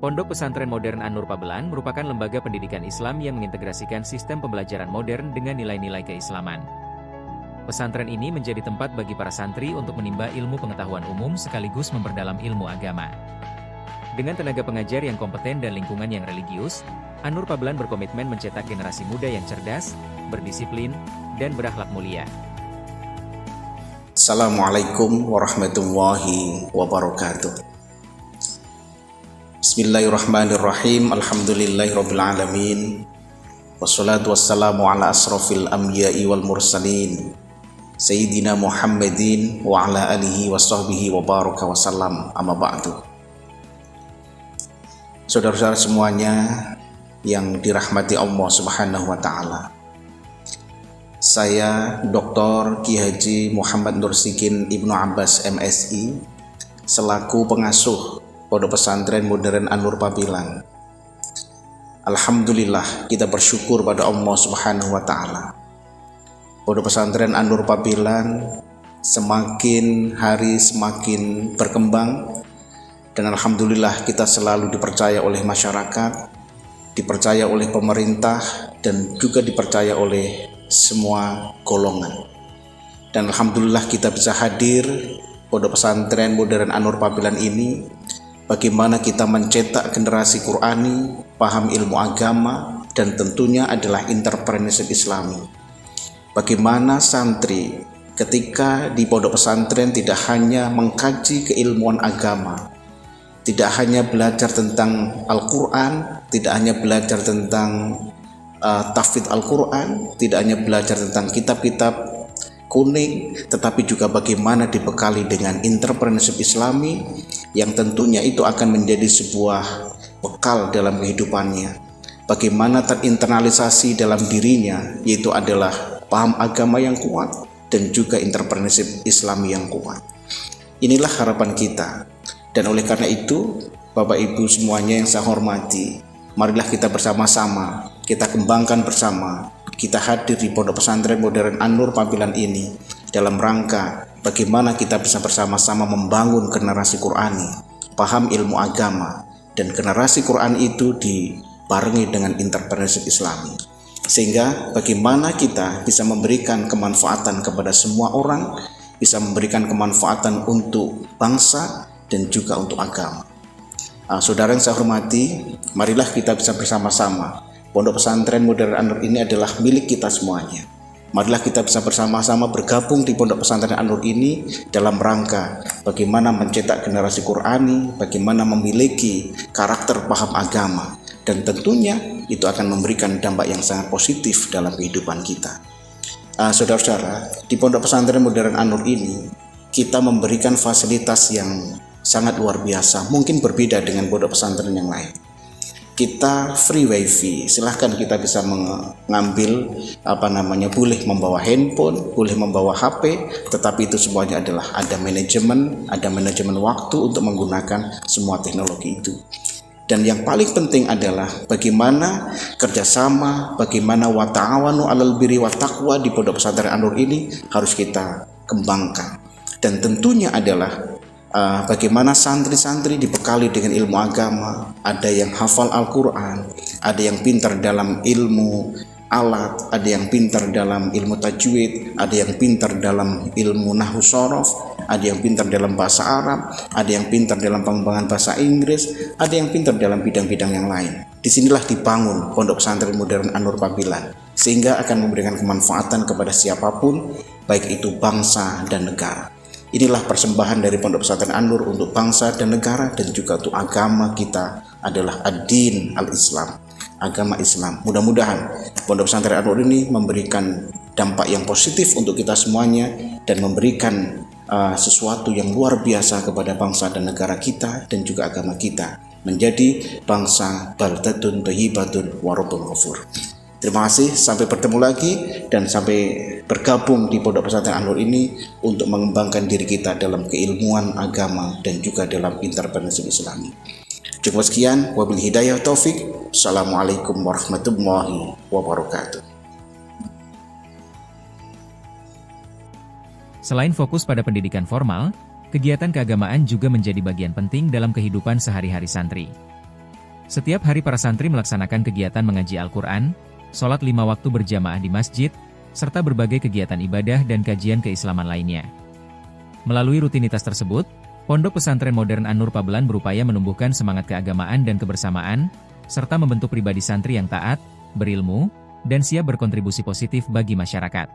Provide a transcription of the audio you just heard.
Pondok Pesantren Modern An-Nur Pabelan merupakan lembaga pendidikan Islam yang mengintegrasikan sistem pembelajaran modern dengan nilai-nilai keislaman. Pesantren ini menjadi tempat bagi para santri untuk menimba ilmu pengetahuan umum sekaligus memperdalam ilmu agama. Dengan tenaga pengajar yang kompeten dan lingkungan yang religius, An-Nur Pabelan berkomitmen mencetak generasi muda yang cerdas, berdisiplin, dan berakhlak mulia. Assalamualaikum warahmatullahi wabarakatuh. Bismillahirrahmanirrahim. Alhamdulillahirrabbilalamin. Wassalatu wassalamu ala asrafil anbiya'i wal mursalin Sayyidina Muhammadin wa ala alihi wa sahbihi wa baraka wa salam. Amma ba'du. Saudara-saudara semuanya yang dirahmati Allah Subhanahu wa ta'ala, saya Dr. Ki Haji Muhammad Nursikin Ibnu Abbas MSI selaku pengasuh Pondok Pesantren Modern An-Nur Pabelan. Alhamdulillah, kita bersyukur pada Allah Subhanahu wa ta'ala. Pondok Pesantren An-Nur Pabelan semakin hari semakin berkembang, dan alhamdulillah kita selalu dipercaya oleh masyarakat, dipercaya oleh pemerintah, dan juga dipercaya oleh semua golongan. Dan alhamdulillah kita bisa hadir Pondok Pesantren Modern An-Nur Pabelan ini. Bagaimana kita mencetak generasi Qurani, paham ilmu agama, dan tentunya adalah entrepreneurship Islami. Bagaimana santri ketika di pondok pesantren tidak hanya mengkaji keilmuan agama, tidak hanya belajar tentang Al-Quran, tidak hanya belajar tentang tahfidz Al-Quran, tidak hanya belajar tentang kitab-kitab kuning, tetapi juga bagaimana dibekali dengan entrepreneurship Islami yang tentunya itu akan menjadi sebuah bekal dalam kehidupannya. Bagaimana terinternalisasi dalam dirinya, yaitu adalah paham agama yang kuat dan juga entrepreneurship Islami yang kuat. Inilah harapan kita. Dan oleh karena itu, Bapak Ibu semuanya yang saya hormati, marilah kita bersama-sama, kita kembangkan bersama, kita hadir di Pondok Pesantren Modern An-Nur Pabelan ini dalam rangka bagaimana kita bisa bersama-sama membangun generasi Qurani, paham ilmu agama, dan generasi Qurani itu dibarengi dengan entrepreneurship Islami. Sehingga bagaimana kita bisa memberikan kemanfaatan kepada semua orang, bisa memberikan kemanfaatan untuk bangsa dan juga untuk agama. Saudara yang saya hormati, marilah kita bisa bersama-sama. Pondok Pesantren Modern An-Nur ini adalah milik kita semuanya. Marilah kita bisa bersama-sama bergabung di Pondok Pesantren An-Nur ini dalam rangka bagaimana mencetak generasi Qurani, bagaimana memiliki karakter paham agama, dan tentunya itu akan memberikan dampak yang sangat positif dalam kehidupan kita. Saudara-saudara, di Pondok Pesantren Modern An-Nur ini kita memberikan fasilitas yang sangat luar biasa, mungkin berbeda dengan pondok pesantren yang lain. Kita free wifi, silahkan kita bisa mengambil boleh membawa handphone, boleh membawa HP, tetapi itu semuanya adalah ada manajemen waktu untuk menggunakan semua teknologi itu. Dan yang paling penting adalah bagaimana kerjasama, bagaimana wa ta'awanu 'alal birri wat taqwa di Pondok Pesantren An-Nur ini harus kita kembangkan. Dan tentunya adalah bagaimana santri-santri dibekali dengan ilmu agama, ada yang hafal Al-Quran, ada yang pintar dalam ilmu alat, ada yang pintar dalam ilmu tajwid, ada yang pintar dalam ilmu nahwu shorof, ada yang pintar dalam bahasa Arab, ada yang pintar dalam pengembangan bahasa Inggris, ada yang pintar dalam bidang-bidang yang lain. Disinilah dibangun Pondok Pesantren Modern An-Nur Pabelan, sehingga akan memberikan kemanfaatan kepada siapapun, baik itu bangsa dan negara. Inilah persembahan dari Pondok Pesantren An-Nur untuk bangsa dan negara, dan juga untuk agama kita adalah ad-din al-Islam, agama Islam. Mudah-mudahan Pondok Pesantren An-Nur ini memberikan dampak yang positif untuk kita semuanya dan memberikan sesuatu yang luar biasa kepada bangsa dan negara kita dan juga agama kita, menjadi bangsa baldatun thayyibatun wa rabbun ghafur. Terima kasih, sampai bertemu lagi dan sampai bergabung di Pondok Pesantren An-Nur ini untuk mengembangkan diri kita dalam keilmuan agama dan juga dalam entrepreneurship Islami. Cukup sekian, wabillahi hidayah taufik. Assalamualaikum warahmatullahi wabarakatuh. Selain fokus pada pendidikan formal, kegiatan keagamaan juga menjadi bagian penting dalam kehidupan sehari-hari santri. Setiap hari para santri melaksanakan kegiatan mengaji Al-Quran, sholat 5 waktu berjamaah di masjid, serta berbagai kegiatan ibadah dan kajian keislaman lainnya. Melalui rutinitas tersebut, Pondok Pesantren Modern An-Nur Pabelan berupaya menumbuhkan semangat keagamaan dan kebersamaan, serta membentuk pribadi santri yang taat, berilmu, dan siap berkontribusi positif bagi masyarakat.